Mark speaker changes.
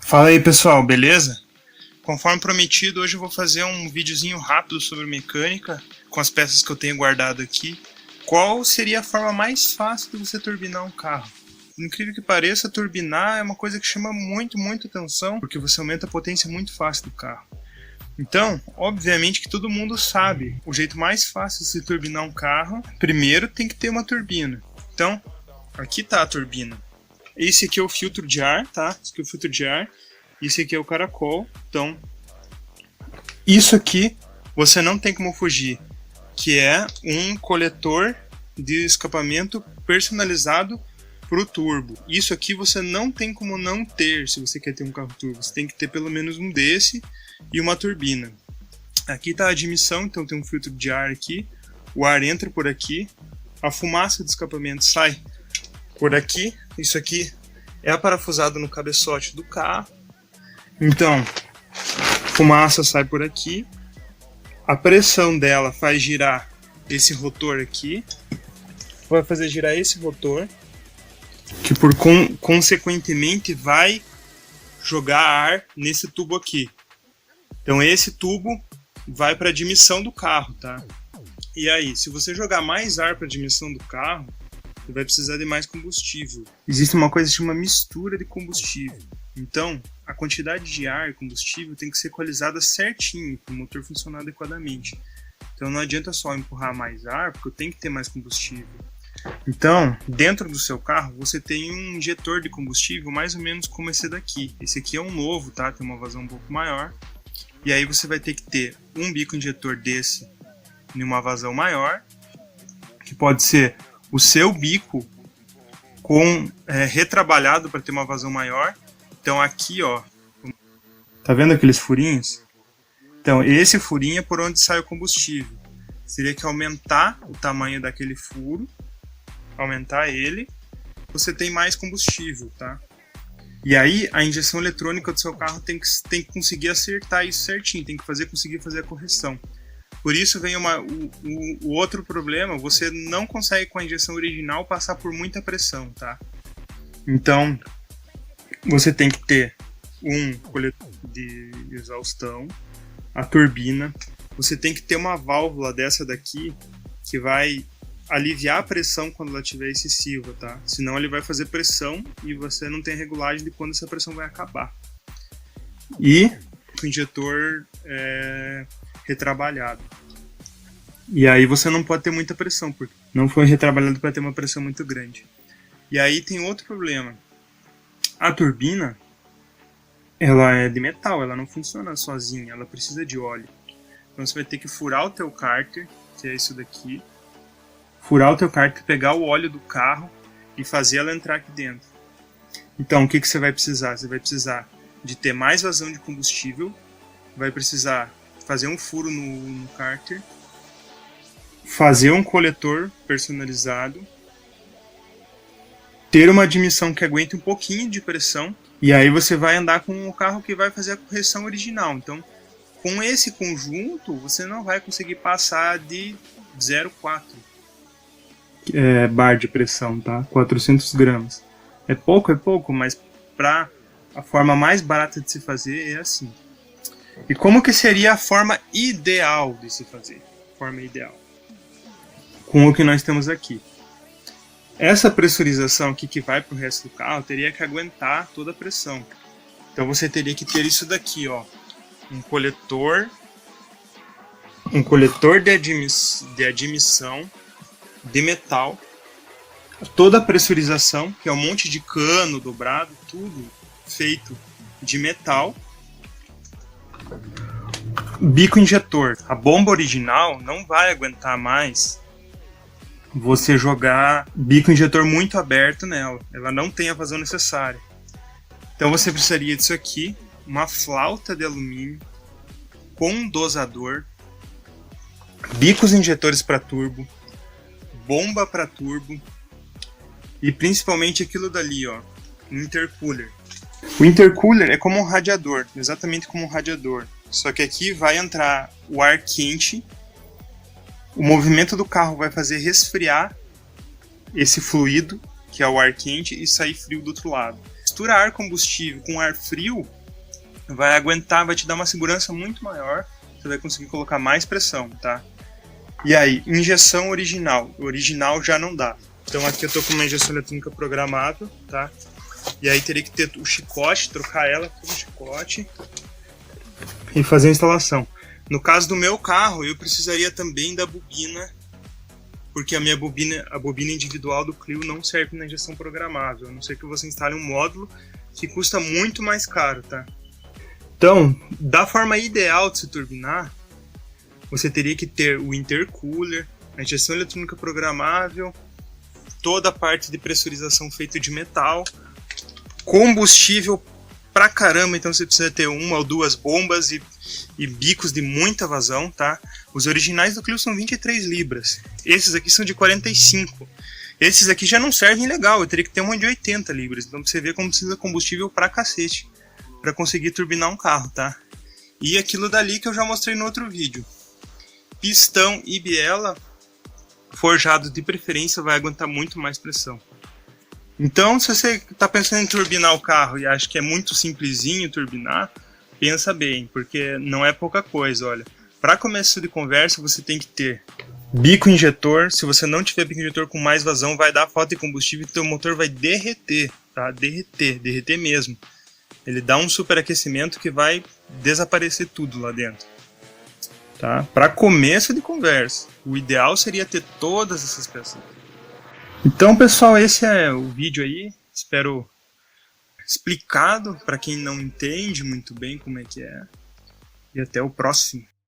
Speaker 1: Fala aí pessoal, beleza? Conforme prometido, hoje eu vou fazer um videozinho rápido sobre mecânica, com as peças que eu tenho guardado aqui. Qual seria a forma mais fácil de você turbinar um carro? Por incrível que pareça, turbinar é uma coisa que chama muito atenção, porque você aumenta a potência muito fácil do carro. Então, obviamente que todo mundo sabe, o jeito mais fácil de se turbinar um carro, primeiro tem que ter uma turbina. Então, aqui está a turbina. Esse aqui é o filtro de ar, tá? Esse aqui é o filtro de ar. Esse aqui é o caracol. Então, isso aqui você não tem como fugir, que é um coletor de escapamento personalizado para o turbo. Isso aqui você não tem como não ter se você quer ter um carro turbo. Você tem que ter pelo menos um desse e uma turbina. Aqui está a admissão, então tem um filtro de ar aqui. O ar entra por aqui. A fumaça do escapamento sai por aqui. Isso aqui é parafusado no cabeçote do carro. Então, fumaça sai por aqui. A pressão dela faz girar esse rotor aqui. Vai fazer girar esse rotor, que consequentemente vai jogar ar nesse tubo aqui. Então esse tubo vai para a admissão do carro, tá? E aí, se você jogar mais ar para a admissão do carro, você vai precisar de mais combustível. Existe uma coisa que se chama mistura de combustível. Então, a quantidade de ar e combustível tem que ser equalizada certinho para o motor funcionar adequadamente. Então não adianta só empurrar mais ar, porque eu tenho que ter mais combustível. Então, dentro do seu carro, você tem um injetor de combustível mais ou menos como esse daqui. Esse aqui é um novo, tá? Tem uma vazão um pouco maior. E aí você vai ter que ter um bico injetor desse em uma vazão maior, que pode ser o seu bico retrabalhado para ter uma vazão maior. Então aqui, ó, tá vendo aqueles furinhos? Então esse furinho é por onde sai o combustível. Seria que aumentar o tamanho daquele furo, aumentar ele, você tem mais combustível, tá? E aí a injeção eletrônica do seu carro tem que conseguir acertar isso certinho, tem que conseguir fazer a correção. Por isso vem o outro problema, você não consegue com a injeção original passar por muita pressão, tá? Então, você tem que ter um coletor de exaustão, a turbina, você tem que ter uma válvula dessa daqui que vai aliviar a pressão quando ela estiver excessiva, tá? Senão ele vai fazer pressão e você não tem regulagem de quando essa pressão vai acabar. E o injetor retrabalhado. E aí você não pode ter muita pressão, porque não foi retrabalhado para ter uma pressão muito grande. E aí tem outro problema. A turbina, ela é de metal, ela não funciona sozinha, ela precisa de óleo. Então você vai ter que furar o teu cárter, que é isso daqui. Furar o teu cárter, pegar o óleo do carro e fazer ela entrar aqui dentro. Então o que você vai precisar? Você vai precisar de ter mais vazão de combustível, vai precisar fazer um furo no cárter, fazer um coletor personalizado, ter uma admissão que aguente um pouquinho de pressão, e aí você vai andar com o carro que vai fazer a correção original. Então, com esse conjunto, você não vai conseguir passar de 0,4 bar de pressão, tá? 400 gramas. É pouco, mas para a forma mais barata de se fazer é assim. E como que seria a forma ideal de se fazer? Forma ideal. Com o que nós temos aqui. Essa pressurização aqui que vai para o resto do carro teria que aguentar toda a pressão. Então você teria que ter isso daqui, ó, um coletor de admissão de metal, toda a pressurização, que é um monte de cano dobrado, tudo feito de metal. Bico injetor. A bomba original não vai aguentar mais você jogar bico injetor muito aberto nela. Ela não tem a vazão necessária. Então você precisaria disso aqui, uma flauta de alumínio com um dosador, bicos injetores para turbo, bomba para turbo e principalmente aquilo dali, ó, um intercooler. O intercooler é como um radiador, exatamente como um radiador. Só que aqui vai entrar o ar quente. O movimento do carro vai fazer resfriar esse fluido, que é o ar quente, e sair frio do outro lado. misturar ar combustível com ar frio, vai aguentar, vai te dar uma segurança muito maior, você vai conseguir colocar mais pressão, tá? E aí, injeção original. Original já não dá. Então aqui eu tô com uma injeção eletrônica programável, tá? E aí teria que ter o chicote, trocar ela com o chicote e fazer a instalação. No caso do meu carro, eu precisaria também da bobina, porque a bobina individual do Clio não serve na injeção programável, a não ser que você instale um módulo que custa muito mais caro, tá? Então, da forma ideal de se turbinar, você teria que ter o intercooler, a injeção eletrônica programável, toda a parte de pressurização feita de metal, combustível pra caramba, então você precisa ter uma ou duas bombas e bicos de muita vazão, tá? Os originais do Clio são 23 libras, esses aqui são de 45. Esses aqui já não servem legal, eu teria que ter uma de 80 libras, então pra você ver como precisa de combustível pra cacete, pra conseguir turbinar um carro, tá? E aquilo dali que eu já mostrei no outro vídeo. Pistão e biela forjado de preferência vai aguentar muito mais pressão. Então, se você está pensando em turbinar o carro e acha que é muito simplesinho turbinar, pensa bem, porque não é pouca coisa, olha. Para começo de conversa, você tem que ter bico injetor. Se você não tiver bico injetor com mais vazão, vai dar falta de combustível e teu motor vai derreter, tá? Derreter mesmo. Ele dá um superaquecimento que vai desaparecer tudo lá dentro. Tá? Para começo de conversa, o ideal seria ter todas essas peças. Então, pessoal, esse é o vídeo aí. Espero explicado para quem não entende muito bem como é que é. E até o próximo.